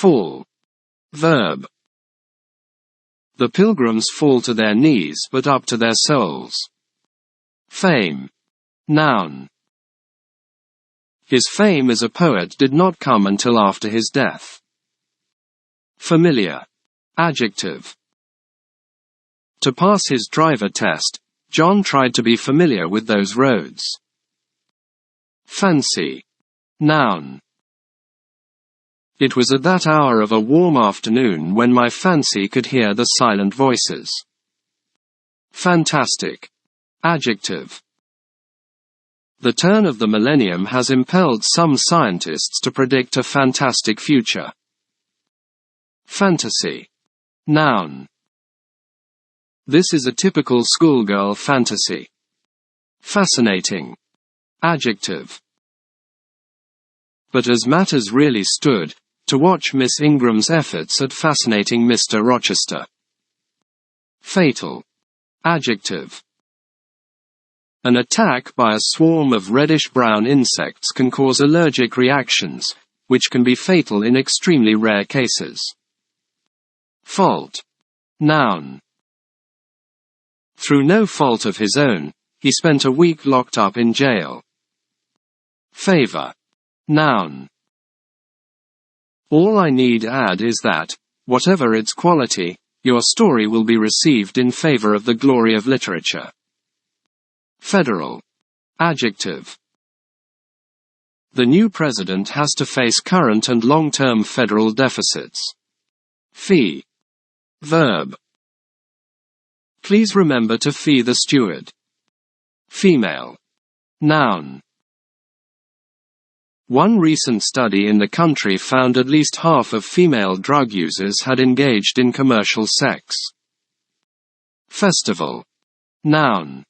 Fall. Verb. The pilgrims fall to their knees but up to their souls. Fame. Noun. His fame as a poet did not come until after his death. Familiar. Adjective. To pass his driver test, John tried to be familiar with those roads. Fancy. Noun. It was at that hour of a warm afternoon when my fancy could hear the silent voices. Fantastic. Adjective. The turn of the millennium has impelled some scientists to predict a fantastic future. Fantasy. Noun. This is a typical schoolgirl fantasy. Fascinating. Adjective. But as matters really stood, to watch Miss Ingram's efforts at fascinating Mr. Rochester. Fatal. Adjective. An attack by a swarm of reddish-brown insects can cause allergic reactions, which can be fatal in extremely rare cases. Fault. Noun. Through no fault of his own, he spent a week locked up in jail. Favor. Noun. All I need add is that, whatever its quality, your story will be received in favor of the glory of literature. Federal. Adjective. The new president has to face current and long-term federal deficits. Fee. Verb. Please remember to fee the steward. Female. Noun. One recent study in the country found at least half of female drug users had engaged in commercial sex. Festival. Noun.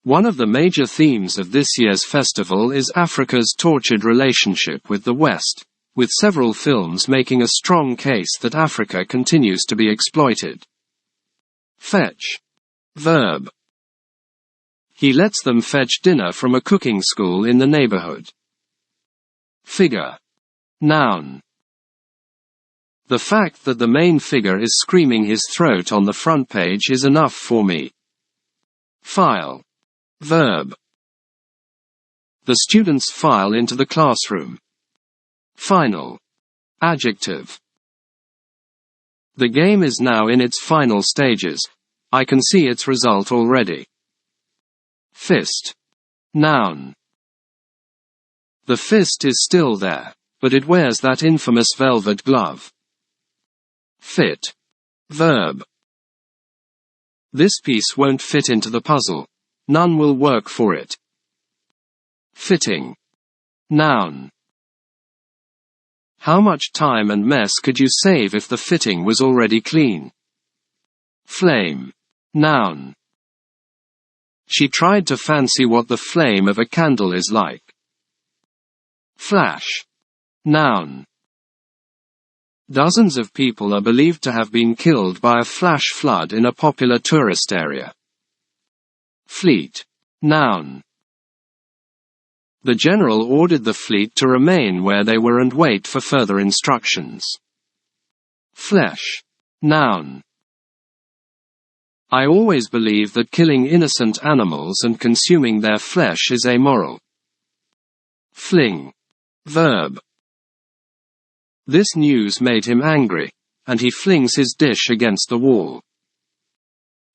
One of the major themes of this year's festival is Africa's tortured relationship with the West, with several films making a strong case that Africa continues to be exploited. Fetch. Verb. He lets them fetch dinner from a cooking school in the neighborhood. Figure. Noun. The fact that the main figure is screaming his throat on the front page is enough for me. File. Verb. The students file into the classroom. Final. Adjective. The game is now in its final stages. I can see its result already. Fist. Noun. The fist is still there, but it wears that infamous velvet glove. Fit. Verb. This piece won't fit into the puzzle. None will work for it. Fitting. Noun. How much time and mess could you save if the fitting was already clean? Flame. Noun. She tried to fancy what the flame of a candle is like. Flash. Noun. Dozens of people are believed to have been killed by a flash flood in a popular tourist area. Fleet. Noun. The general ordered the fleet to remain where they were and wait for further instructions. Flesh. Noun. I always believe that killing innocent animals and consuming their flesh is amoral. Fling. Verb. This news made him angry, and he flings his dish against the wall.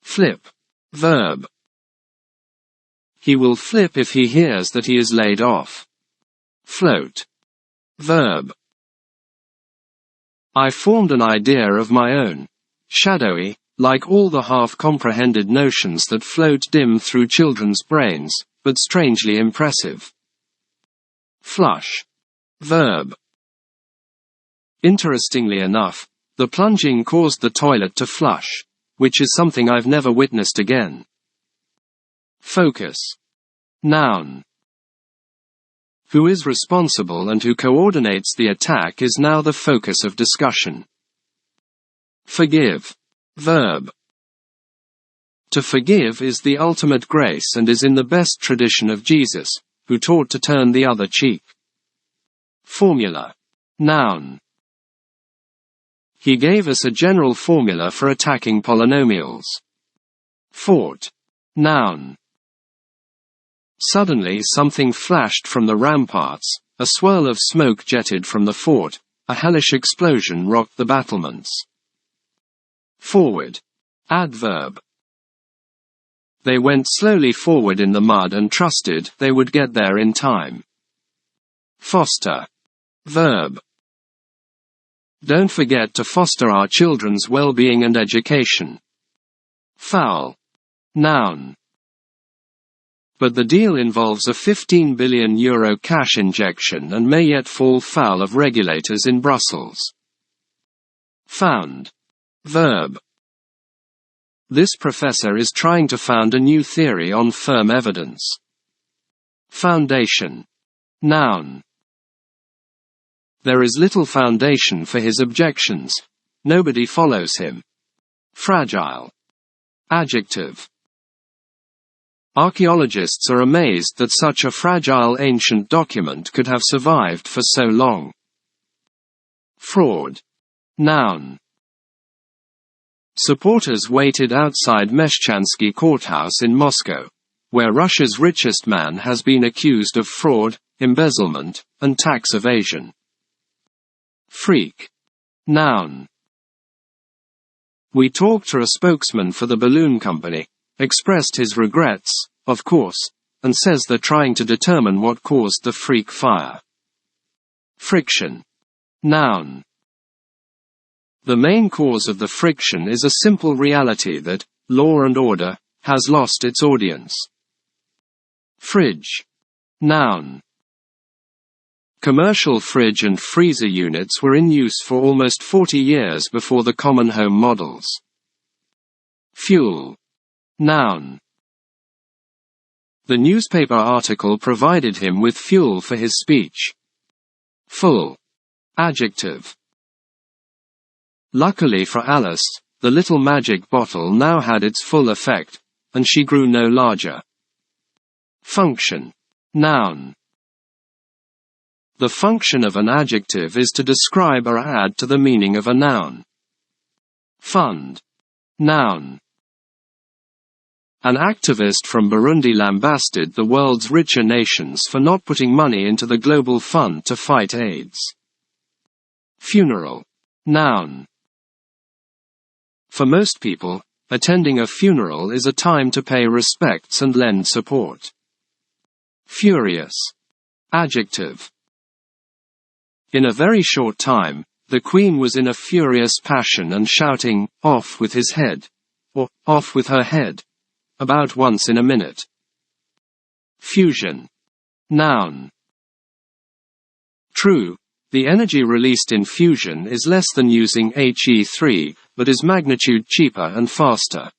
Flip. Verb. He will flip if he hears that he is laid off. Float. Verb. I formed an idea of my own, shadowy, like all the half-comprehended notions that float dim through children's brains, but strangely impressive. Flush. Verb. Interestingly enough, the plunging caused the toilet to flush, which is something I've never witnessed again. Focus. Noun. Who is responsible and who coordinates the attack is now the focus of discussion. Forgive. Verb. To forgive is the ultimate grace and is in the best tradition of Jesus, who taught to turn the other cheek. Formula. Noun. He gave us a general formula for attacking polynomials. Fort. Noun. Suddenly something flashed from the ramparts, a swirl of smoke jetted from the fort, a hellish explosion rocked the battlements. Forward. Adverb. They went slowly forward in the mud and trusted they would get there in time. Foster. Verb. Don't forget to foster our children's well-being and education. Foul. Noun. But the deal involves a €15 billion cash injection and may yet fall foul of regulators in Brussels. Found. Verb. This professor is trying to found a new theory on firm evidence. Foundation. Noun. There is little foundation for his objections. Nobody follows him. Fragile. Adjective. Archaeologists are amazed that such a fragile ancient document could have survived for so long. Fraud. Noun. Supporters waited outside Meshchansky courthouse in Moscow, where Russia's richest man has been accused of fraud, embezzlement, and tax evasion. Freak. Noun. We talked to a spokesman for the balloon company, expressed his regrets, of course, and says they're trying to determine what caused the freak fire. Friction. Noun. The main cause of the friction is a simple reality that, law and order, has lost its audience. Fridge. Noun. Commercial fridge and freezer units were in use for almost 40 years before the common home models. Fuel. Noun. The newspaper article provided him with fuel for his speech. Full. Adjective. Luckily for Alice, the little magic bottle now had its full effect, and she grew no larger. Function. Noun. The function of an adjective is to describe or add to the meaning of a noun. Fund. Noun. An activist from Burundi lambasted the world's richer nations for not putting money into the global fund to fight AIDS. Funeral. Noun. For most people, attending a funeral is a time to pay respects and lend support. Furious. Adjective. In a very short time, the Queen was in a furious passion and shouting, "Off with his head," or "Off with her head," about once in a minute. Fusion. Noun. True, the energy released in fusion is less than using He3, but is magnitude cheaper and faster.